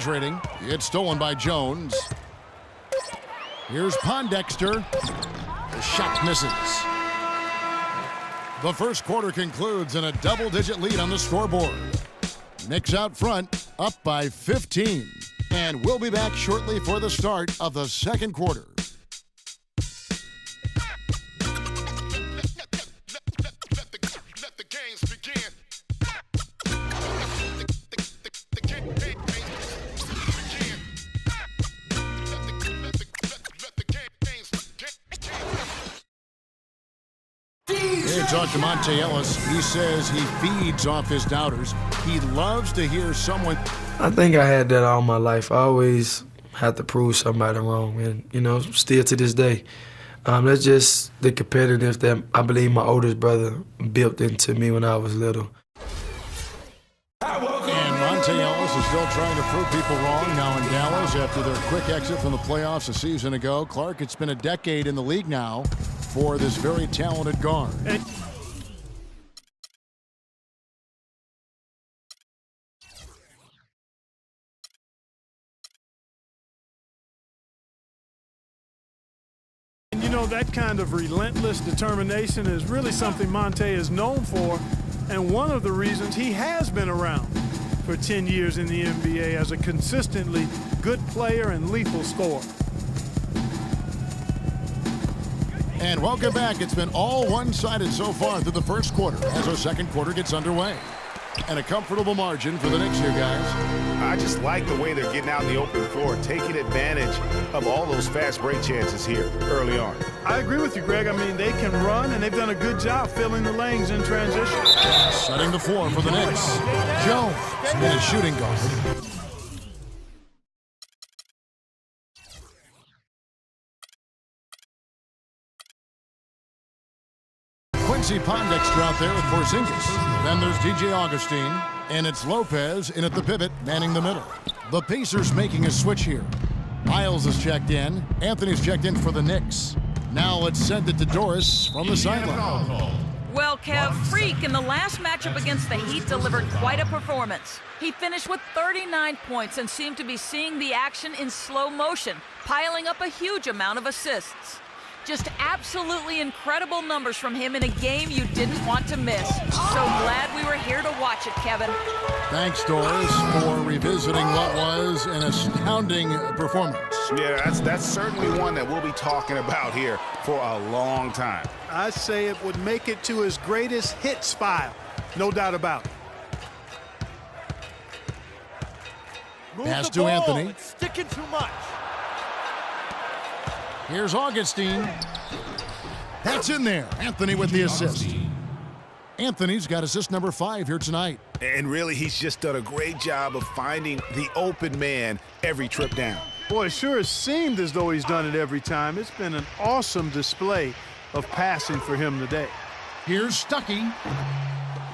penetrating. It's stolen by Jones. Here's Pondexter. The shot misses. The first quarter concludes in a double-digit lead on the scoreboard. Knicks out front, up by 15. And we'll be back shortly for the start of the second quarter. Talk to Monte Ellis. He says he feeds off his doubters. He loves to hear someone. I think I had that all my life. I always had to prove somebody wrong, and still to this day. That's just the competitive that I believe my oldest brother built into me when I was little. And Monte Ellis is still trying to prove people wrong now in Dallas after their quick exit from the playoffs a season ago. Clark, it's been a decade in the league now for this very talented guard. That kind of relentless determination is really something Monte is known for, and one of the reasons he has been around for 10 years in the NBA as a consistently good player and lethal scorer. And welcome back. It's been all one-sided so far through the first quarter as our second quarter gets underway. And a comfortable margin for the Knicks here, guys. I just like the way they're getting out in the open floor, taking advantage of all those fast break chances here early on. I agree with you, Greg. I mean, they can run, and they've done a good job filling the lanes in transition. Setting the floor for the Knicks. Jones in his shooting guard. Quincy Pondexter out there with Porzingis. Then there's DJ Augustine, and it's Lopez in at the pivot, manning the middle. The Pacers making a switch here. Miles is checked in. Anthony's checked in for the Knicks. Now let's send it to Doris from the sideline. Well, Kev, Freak in the last matchup against the Heat delivered quite a performance. He finished with 39 points and seemed to be seeing the action in slow motion, piling up a huge amount of assists. Just absolutely incredible numbers from him in a game you didn't want to miss. So glad we were here to watch it, Kevin. Thanks, Doris, for revisiting what was an astounding performance. Yeah, that's certainly one that we'll be talking about here for a long time. I'd say it would make it to his greatest hits file. No doubt about it. Pass to Anthony. It's sticking too much. Here's Augustine. That's in there. Anthony with the assist. Anthony's got assist number 5 here tonight. And really, he's just done a great job of finding the open man every trip down. Boy, it sure has seemed as though he's done it every time. It's been an awesome display of passing for him today. Here's Stuckey.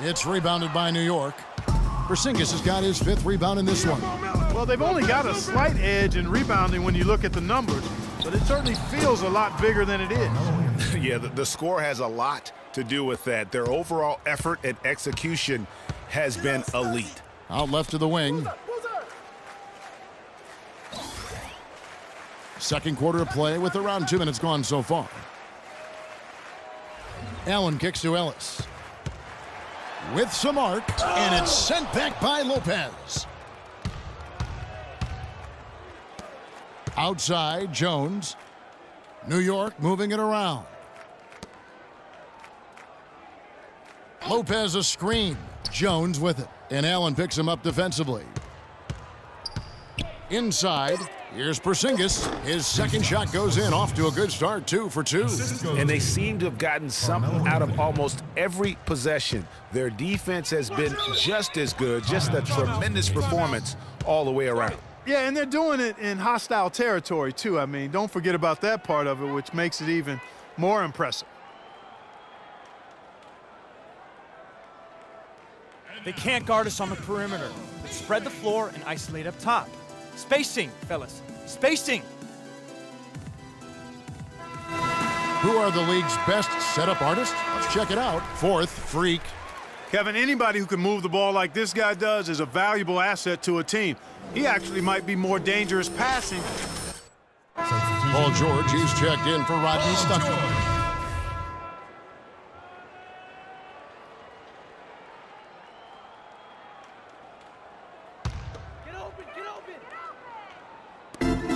It's rebounded by New York. Porzingis has got his 5th rebound in this one. Well, they've only got a slight edge in rebounding when you look at the numbers, but it certainly feels a lot bigger than it is. Yeah, the score has a lot to do with that. Their overall effort and execution has been elite. Out left to the wing. Second quarter of play with around 2 minutes gone so far. Allen kicks to Ellis. With some arc, and it's sent back by Lopez. Outside, Jones. New York moving it around. Lopez a screen. Jones with it. And Allen picks him up defensively. Inside, here's Porzingis. His second shot goes in, off to a good start, 2 for 2. And they seem to have gotten something out of almost every possession. Their defense has been just as good, just a tremendous performance all the way around. Yeah, and they're doing it in hostile territory, too. I mean, don't forget about that part of it, which makes it even more impressive. They can't guard us on the perimeter. Let's spread the floor and isolate up top. Spacing, fellas. Spacing. Who are the league's best setup artists? Let's check it out. 4th, Freak. Kevin, anybody who can move the ball like this guy does is a valuable asset to a team. He actually might be more dangerous passing. Paul George, he's checked in for Rodney Stuckey.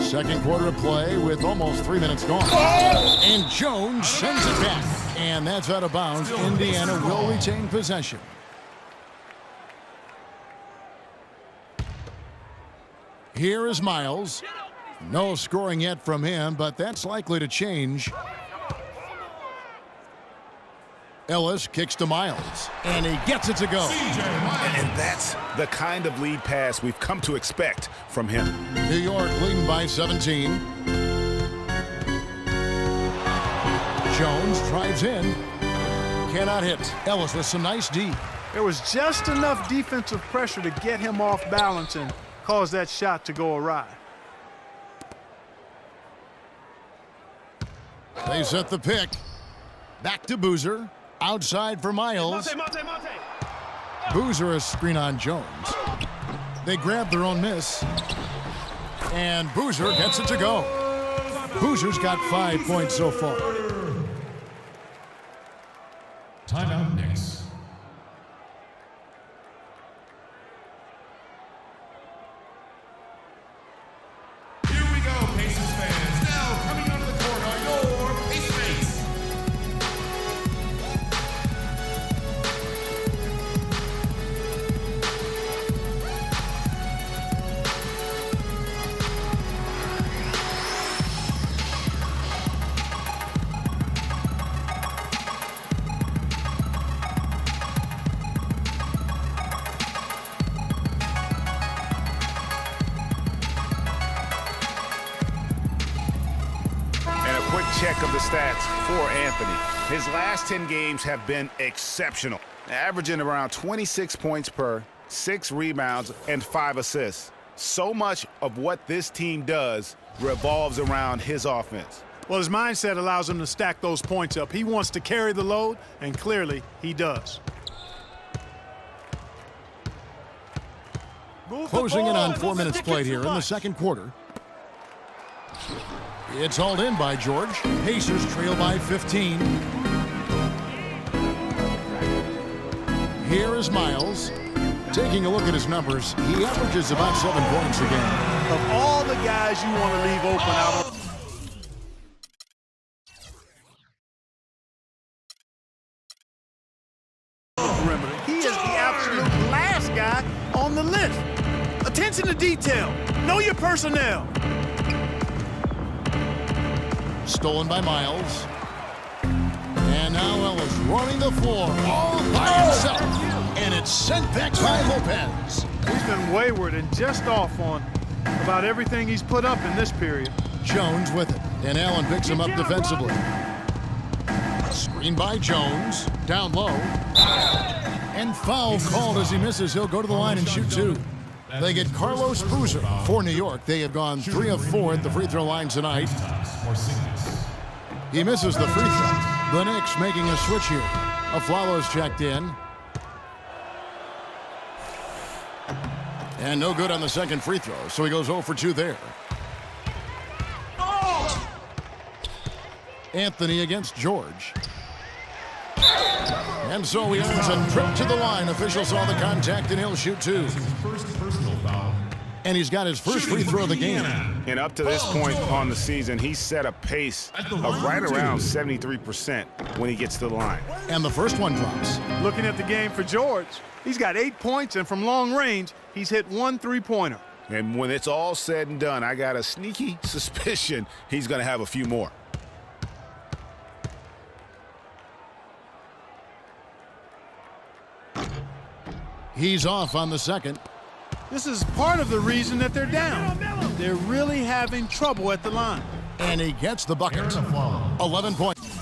Second quarter of play with almost 3 minutes gone. And Jones sends it back. And that's out of bounds. Indiana will retain possession. Here is Miles. No scoring yet from him, but that's likely to change. Ellis kicks to Miles, and he gets it to go. And that's the kind of lead pass we've come to expect from him. New York leading by 17. Jones drives in. Cannot hit. Ellis with some nice D. There was just enough defensive pressure to get him off balance and cause that shot to go awry. They set the pick. Back to Boozer. Outside for Miles. Boozer a screen on Jones. They grab their own miss. And Boozer gets it to go. Boozer's got 5 points so far. Timeout Knicks. Here we go, Pacers fans. Now coming onto the court are your Pacers. Check of the stats for Anthony. His last 10 games have been exceptional, averaging around 26 points per, 6 rebounds, and 5 assists. So much of what this team does revolves around his offense. Well, his mindset allows him to stack those points up. He wants to carry the load, and clearly he does. Closing in on 4 minutes played here in the second quarter. It's hauled in by George. Pacers trail by 15. Here is Miles. Taking a look at his numbers, he averages about 7 points a game. Of all the guys you want to leave open out of the perimeter, he is the absolute last guy on the list. Attention to detail. Know your personnel. Stolen by Miles. And now Ellis running the floor all by himself. And it's sent back by Lopez. He's been wayward and just off on about everything he's put up in this period. Jones with it. And Allen picks him up defensively. Screen by Jones. Down low. And foul called as he misses. He'll go to the line and shoot 2. They get Carlos Boozer for New York. They have gone 3 of 4 at the free throw line tonight. He misses the free throw. The Knicks making a switch here. Aflalo's checked in. And no good on the second free throw, so he goes 0 for 2 there. Anthony against George. And so he earns a trip to the line. Official saw the contact, and he'll shoot 2. And he's got his first free throw of the game. And up to this point on the season, he's set a pace of right around 73% when he gets to the line. And the first one drops. Looking at the game for George, he's got 8 points, and from long range, he's hit 1 3-pointer. And when it's all said and done, I got a sneaky suspicion he's going to have a few more. He's off on the second. This is part of the reason that they're down. They're really having trouble at the line. And he gets the bucket. 11 points.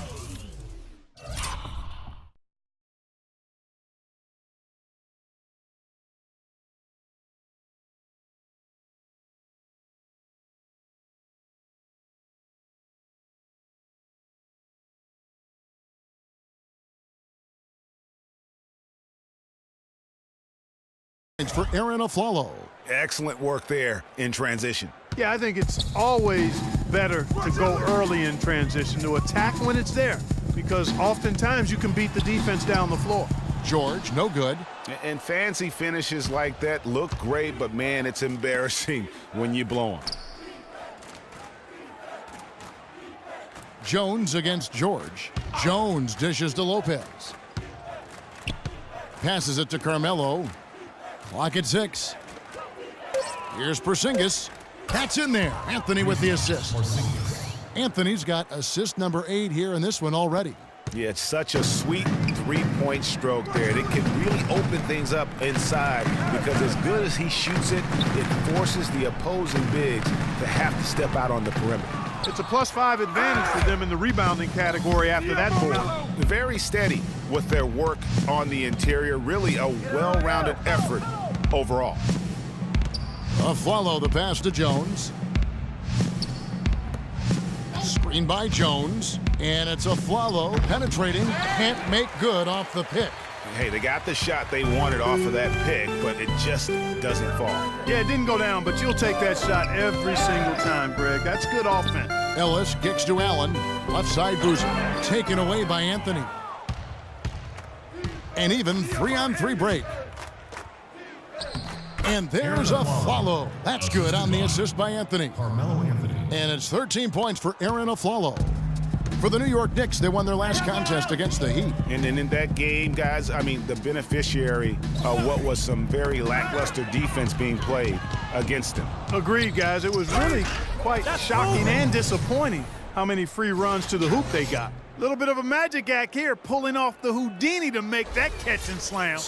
For Aaron Aflalo. Excellent work there in transition. Yeah, I think it's always better to go early in transition, to attack when it's there, because oftentimes you can beat the defense down the floor. George, no good. And fancy finishes like that look great, but man, it's embarrassing when you blow them. Jones against George. Jones dishes to Lopez. Passes it to Carmelo. Clock at 6. Here's Porzingis. That's in there. Anthony with the assist. Anthony's got assist number 8 here in this one already. Yeah, it's such a sweet three-point stroke there. It can really open things up inside because as good as he shoots it, it forces the opposing bigs to have to step out on the perimeter. It's a +5 advantage for them in the rebounding category after that board. Very steady with their work on the interior. Really a well-rounded effort overall. Follow the pass to Jones. Screen by Jones. And it's Afflalo penetrating. Can't make good off the pick. Hey, they got the shot they wanted off of that pick, but it just doesn't fall. Yeah, it didn't go down, but you'll take that shot every single time, Greg. That's good offense. Ellis kicks to Allen. Left side Boozer. Taken away by Anthony. An even 3-on-3 break. And there's Afflalo. That's good on the assist by Anthony. Carmelo Anthony. And it's 13 points for Aaron Afflalo. For the New York Knicks, they won their last contest against the Heat. And then in that game, guys, I mean, the beneficiary of what was some very lackluster defense being played against them. Agreed, guys. It was really quite shocking and disappointing how many free runs to the hoop they got. A little bit of a magic act here, pulling off the Houdini to make that catch and slam.